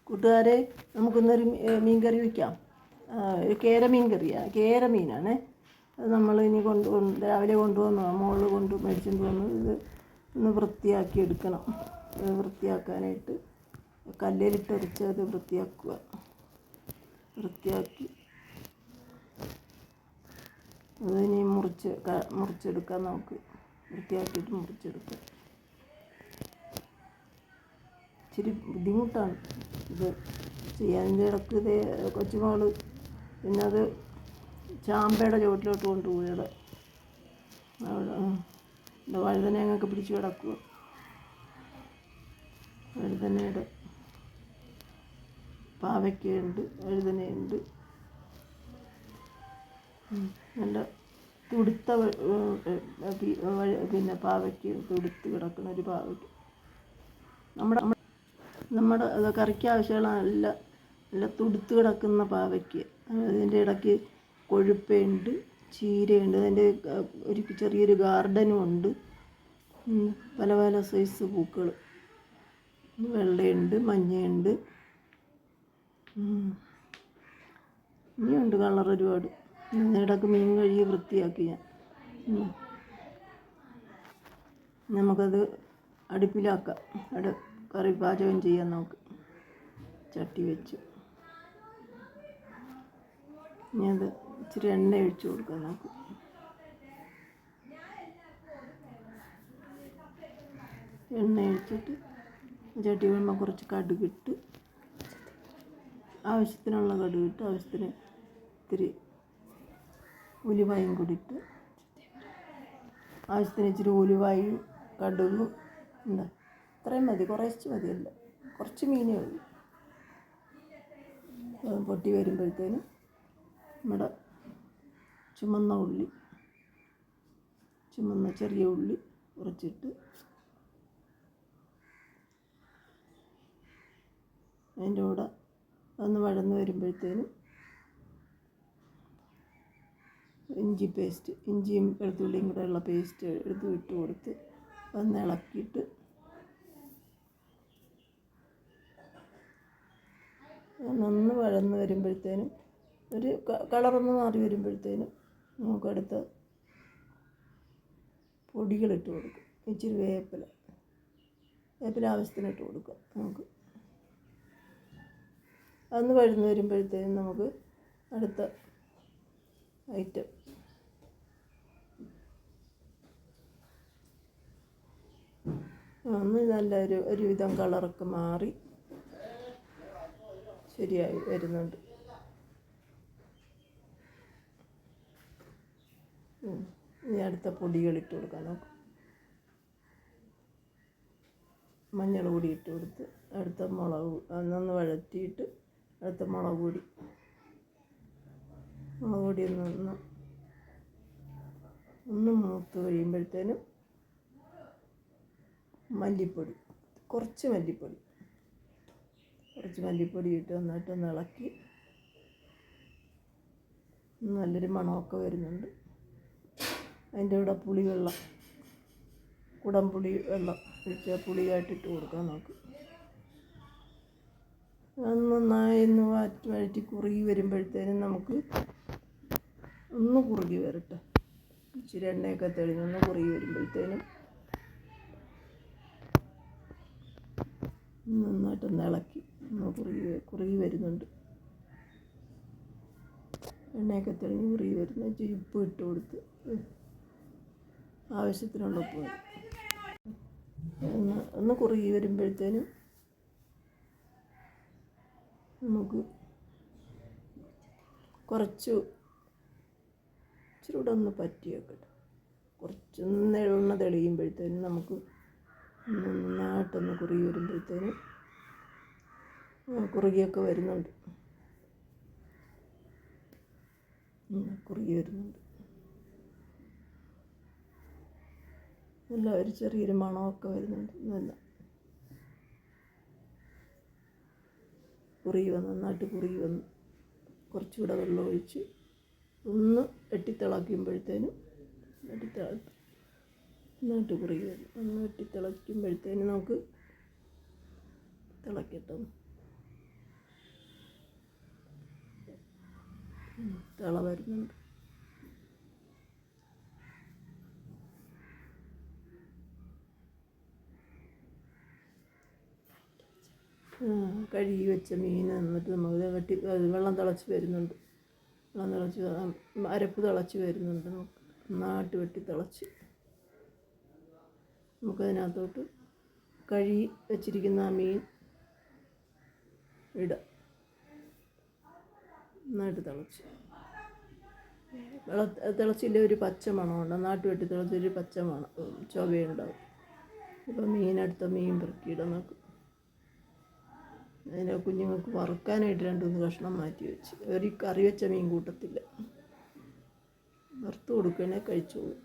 കൂട്ടുകാരെ, നമുക്കിന്നൊരു മീൻ കറി വയ്ക്കാം. ഒരു കേര മീൻ കറിയാണ്. കേര മീനാണ്. അത് നമ്മൾ ഇനി രാവിലെ കൊണ്ടുവന്നു, മോള് മേടിച്ചുകൊണ്ട് വന്നു. ഇത് ഒന്ന് വൃത്തിയാക്കി എടുക്കണം. വൃത്തിയാക്കാനായിട്ട് കല്ലിലിട്ടരച്ച് അത് വൃത്തിയാക്കുക. വൃത്തിയാക്കി അതിനി മുറിച്ചെടുക്കാം. നമുക്ക് വൃത്തിയാക്കിയിട്ട് മുറിച്ചെടുക്കാം. ഇച്ചിരി ബുദ്ധിമുട്ടാണ് ഇത് ചെയ്യാൻ. ഇതിൻ്റെ ഇടയ്ക്ക് ഇത് കൊച്ചുമോള് പിന്നെ അത് ചാമ്പയുടെ ചുവട്ടിലോട്ട് കൊണ്ടുപോയി. അവിടെ വഴുതനയൊക്കെ പിടിച്ച് കിടക്കുക. വഴുതനയുടെ പാവയ്ക്കയുണ്ട്, വഴുതനയുണ്ട്. നല്ല തുടുത്ത പിന്നെ പാവയ്ക്ക് തുടുത്ത് കിടക്കുന്ന ഒരു പാവയ്ക്ക്. നമ്മുടെ കറിക്ക് ആവശ്യമുള്ള നല്ല തുടുത്ത് കിടക്കുന്ന പാവയ്ക്ക്. അതിൻ്റെ ഇടയ്ക്ക് കൊഴുപ്പയുണ്ട്, ചീരയുണ്ട്. അതിൻ്റെ ഒരു ചെറിയൊരു ഗാർഡനും ഉണ്ട്. പല പല സൈസ് പൂക്കൾ, വെള്ളയുണ്ട്, മഞ്ഞയുണ്ട്, ഇനിയുണ്ട് കളർ ഒരുപാട്. ഇടയ്ക്ക് മീൻ കഴുകി വൃത്തിയാക്കി ഞാൻ. നമുക്കത് അടുപ്പിലാക്കാം. കറി പാചകം ചെയ്യാൻ നമുക്ക് ചട്ടി വെച്ച്. ഇനി അത് ഇച്ചിരി എണ്ണ ഒഴിച്ച് കൊടുക്കാം നമുക്ക്. എണ്ണ ഒഴിച്ചിട്ട് ചട്ടി വീഴുമ്പോൾ കുറച്ച് കടുകിട്ട്, ആവശ്യത്തിനുള്ള കടുകിട്ട്, ആവശ്യത്തിന് ഇത്തിരി ഉലുവയും കൂടി ഇട്ട്, ആവശ്യത്തിന് ഇച്ചിരി ഉലുവയും കടുകും ഉണ്ട്. ഇത്രയും മതി, കുറച്ച് മതിയല്ല, കുറച്ച് മീനേ ഉള്ളൂ. പൊട്ടി വരുമ്പോഴത്തേനും നമ്മുടെ ചുമന്ന ചെറിയ ഉള്ളി കുറച്ചിട്ട്, അതിൻ്റെ കൂടെ ഒന്ന് വഴന്ന് വരുമ്പോഴത്തേനും ഇഞ്ചിയും വെളുത്തുള്ളിയും കൂടെ ഉള്ള പേസ്റ്റ് ഇട്ട് കൊടുത്ത് ഒന്ന് ഇളക്കിയിട്ട് നന്ന് വഴന്ന് വരുമ്പോഴത്തേനും ഒരു കളറൊന്ന് മാറി വരുമ്പോഴത്തേനും നമുക്ക് അടുത്ത പൊടികളിട്ട് കൊടുക്കും. ഇച്ചിരി വേപ്പില ആവശ്യത്തിന് ഇട്ട് കൊടുക്കുക. നമുക്ക് അതൊന്ന് വഴന്ന് വരുമ്പോഴത്തേനും നമുക്ക് അടുത്ത ഐറ്റം ഒന്ന് നല്ല ഒരുവിധം കളറൊക്കെ മാറി ശരിയായി വരുന്നുണ്ട്. ഇനി അടുത്ത പൊടികളിട്ട് കൊടുക്കാം നമുക്ക്. മഞ്ഞൾ പൊടി ഇട്ട് കൊടുത്ത്, അടുത്ത നന്ന് വഴറ്റിയിട്ട് അടുത്ത മുളക് പൊടി ഒന്ന് മൂത്ത് കഴിയുമ്പോഴത്തേനും കുറച്ച് മല്ലിപ്പൊടി ഇട്ട് നന്നായിട്ടൊന്ന് ഇളക്കി. നല്ലൊരു മണമൊക്കെ വരുന്നുണ്ട്. അതിൻ്റെ കൂടെ പുളിവെള്ളം, കുടംപുളി വെള്ളം ഒഴിച്ച് പുളിയായിട്ടിട്ട് കൊടുക്കാം നമുക്ക്. നന്നായി ഒന്ന് വഴറ്റി കുറുകി വരുമ്പോഴത്തേനും നമുക്ക് ഒന്ന് കുറുകി വരട്ടെ. ഇച്ചിരി എണ്ണയൊക്കെ തെളിഞ്ഞൊന്ന് കുറുകി വരുമ്പോഴത്തേനും നന്നായിട്ടൊന്ന് ഇളക്കി. കുറുകി വരുന്നുണ്ട്. എണ്ണയൊക്കെ തെളിഞ്ഞ് കുറുകി വരുന്ന ഉപ്പ് ഇട്ട് കൊടുത്ത്, ആവശ്യത്തിനുള്ള ഉപ്പ് ഒന്ന് കുറുകി വരുമ്പോഴത്തേനും നമുക്ക് ഇച്ചിരി കൂടെ ഒന്ന് പറ്റി വെക്കട്ടെ. കുറച്ചൊന്ന് എണ്ണ തെളിയുമ്പോഴത്തേനും നമുക്ക് നന്നായിട്ടൊന്ന് കുറുകി വരുമ്പോഴത്തേനും കുറുകിയൊക്കെ വരുന്നുണ്ട്. നല്ല ഒരു ചെറിയൊരു മണമൊക്കെ വരുന്നുണ്ട്. നന്നായിട്ട് കുറുകി വന്ന് കുറച്ചുകൂടെ വെള്ളം ഒഴിച്ച് ഒന്ന് വെട്ടിത്തിളയ്ക്കുമ്പോഴത്തേനും നന്നായിട്ട് കുറുകി വരും. ഒന്ന് വെട്ടിത്തിളയ്ക്കുമ്പോഴത്തേനും നമുക്ക് തിളക്കട്ടെ. തിള വരുന്നുണ്ട്. കഴുകി വെച്ച മീൻ എന്നിട്ട് നമുക്ക് വെള്ളം തിളച്ച് വരുന്നുണ്ട്. വെള്ളം തിളച്ച് അരപ്പ് തിളച്ച് വരുന്നുണ്ട്. നമുക്ക് നന്നായിട്ട് വെട്ടി തിളച്ച് നമുക്കതിനകത്തോട്ട് കഴുകി വെച്ചിരിക്കുന്ന ആ മീൻ ഇടുക. നന്നായിട്ട് തിളച്ചില്ല ഒരു പച്ച മണമുണ്ട്. നന്നായിട്ട് വെട്ടി തിളച്ചൊരു പച്ച മണം ചുവയുണ്ടാവും. അപ്പോൾ മീൻ പെറുക്കിയിടാൻ നോക്കും. അതിനെ കുഞ്ഞുങ്ങൾക്ക് വറുക്കാനായിട്ട് 2-3 കഷ്ണം മാറ്റി വെച്ച്. ഒരു കറി വെച്ച മീൻ കൂട്ടത്തില്ല, വറുത്ത് കൊടുക്കണേ കഴിച്ചോളൂ.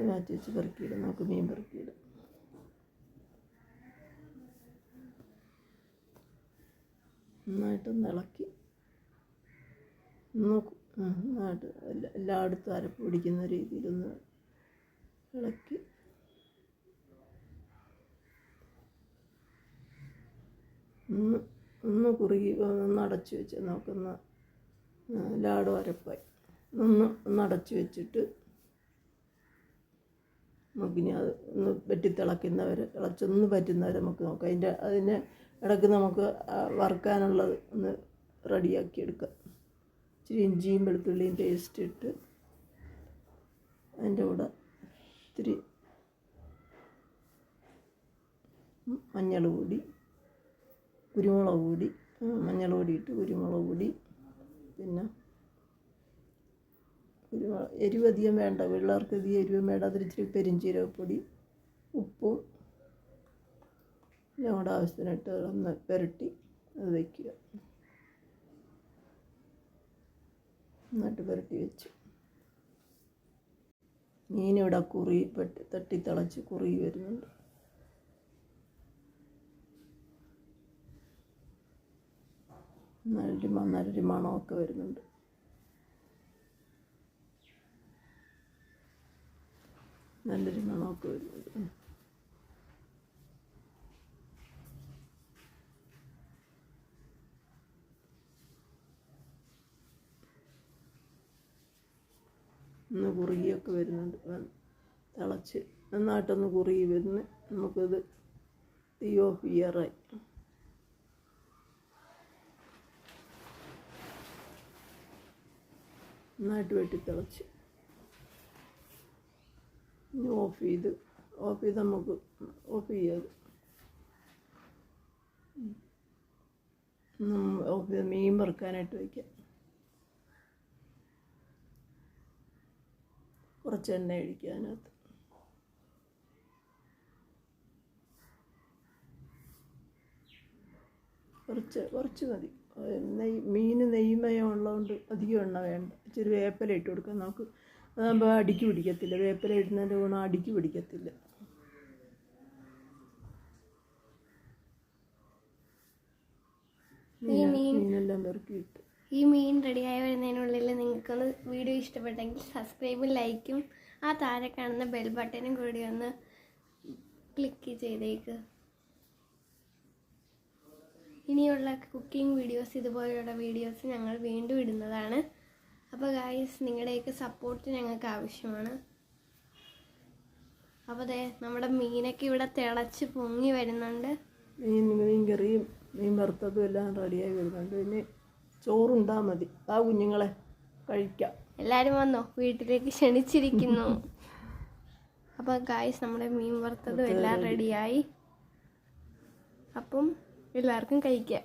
മാറ്റി വെച്ച് പെറുക്കിയിടാം. നമുക്ക് മീൻ പെറുക്കിയിടാം. നന്നായിട്ടൊന്ന് ഇളക്കി നോക്കും. നന്നായിട്ട് എല്ലായിടത്തും അരപ്പ് പിടിക്കുന്ന രീതിയിലൊന്ന് ഇളക്കി ഒന്ന് കുറുകി ഒന്ന് അടച്ച് വെച്ച് നമുക്കൊന്ന് എല്ലായിടും അരപ്പായി ഒന്ന് അടച്ച് വെച്ചിട്ട് നമുക്കിനി അത് ഒന്ന് തിളച്ചൊന്ന് പറ്റുന്നവരെ നമുക്ക് നോക്കാം. അതിൻ്റെ ഇടയ്ക്ക് നമുക്ക് വറുക്കാനുള്ളത് ഒന്ന് റെഡിയാക്കി എടുക്കാം. ഇച്ചിരി ഇഞ്ചിയും വെളുത്തുള്ളിയും പേസ്റ്റ് ഇട്ട് അതിൻ്റെ കൂടെ ഇത്തിരി മഞ്ഞൾ പൊടി, കുരുമുളക് പൊടി, മഞ്ഞൾ പൊടി ഇട്ട് കുരുമുളക് പൊടി, പിന്നെ എരിവ് അധികം വേണ്ട, പിള്ളേർക്ക് അധികം എരിവ് വേണ്ട. അതിൽ ഇച്ചിരി പെരുംജീരകപ്പൊടി, ഉപ്പും എല്ലാം കൂടെ ആവശ്യത്തിനിട്ട് ഒന്ന് പുരട്ടി അത് വയ്ക്കുക. എന്നിട്ട് പുരട്ടി വെച്ചു. മീനിവിടെ തട്ടി തിളച്ച് കുറുകി വരുന്നുണ്ട്. നല്ലൊരു മണമൊക്കെ വരുന്നുണ്ട്. നല്ലൊരു മണമൊക്കെ വരുന്നുണ്ട്. ഒന്ന് കുറുകിയൊക്കെ വരുന്നുണ്ട്. തിളച്ച് നന്നായിട്ടൊന്ന് കുറുകി വരുന്നു. നമുക്കത് തീ ഓഫ് ചെയ്യാറായി. നന്നായിട്ട് വെട്ടി തിളച്ച് ഇനി ഓഫ് ചെയ്ത് നമുക്ക് ഓഫ് ചെയ്യാതെ ഓഫ് ചെയ്ത് മീൻ വറുക്കാനായിട്ട് വയ്ക്കാം. കുറച്ച് എണ്ണ ഒഴിക്കുക അതിനകത്ത്. കുറച്ച് മതി. മീൻ നെയ്മയം ഉള്ളതുകൊണ്ട് അധികം എണ്ണ വേണ്ട. ഇച്ചിരി വേപ്പില ഇട്ട് കൊടുക്കാം നമുക്ക്. അതാകുമ്പോൾ അടിക്ക് പിടിക്കത്തില്ല. വേപ്പില ഇടുന്നതിൻ്റെ ഗുണം അടിക്ക് പിടിക്കത്തില്ല. മീനെല്ലാം പെറുക്കിയിട്ട് ഈ മീൻ റെഡിയായി വരുന്നതിനുള്ളിൽ നിങ്ങൾക്കൊന്ന് വീഡിയോ ഇഷ്ടപ്പെട്ടെങ്കിൽ സബ്സ്ക്രൈബും ലൈക്കും ആ താഴെ കാണുന്ന ബെൽ ബട്ടനും കൂടി ഒന്ന് ക്ലിക്ക് ചെയ്തേക്ക്. ഇനിയുള്ള കുക്കിംഗ് വീഡിയോസ്, ഇതുപോലെയുള്ള വീഡിയോസ് ഞങ്ങൾ വീണ്ടും ഇടുന്നതാണ്. അപ്പോൾ ഗായ്സ്, നിങ്ങളുടെയൊക്കെ സപ്പോർട്ട് ഞങ്ങൾക്ക് ആവശ്യമാണ്. അപ്പോൾ അതെ, നമ്മുടെ മീനൊക്കെ ഇവിടെ തിളച്ച് പൊങ്ങി വരുന്നുണ്ട്. മീൻ കറിയും മീൻ വറുത്തതും എല്ലാം റെഡിയായി വരുന്നുണ്ട്. പിന്നെ ചോറുണ്ടാൽ മതി. ആ കുഞ്ഞുങ്ങളെ കഴിക്കാം. എല്ലാവരും വന്നോ, വീട്ടിലേക്ക് ക്ഷണിച്ചിരിക്കുന്നു. അപ്പോൾ ഗായ്സ്, നമ്മുടെ മീൻ വറുത്തതും എല്ലാം റെഡിയായി. അപ്പം എല്ലാവർക്കും കഴിക്കാം.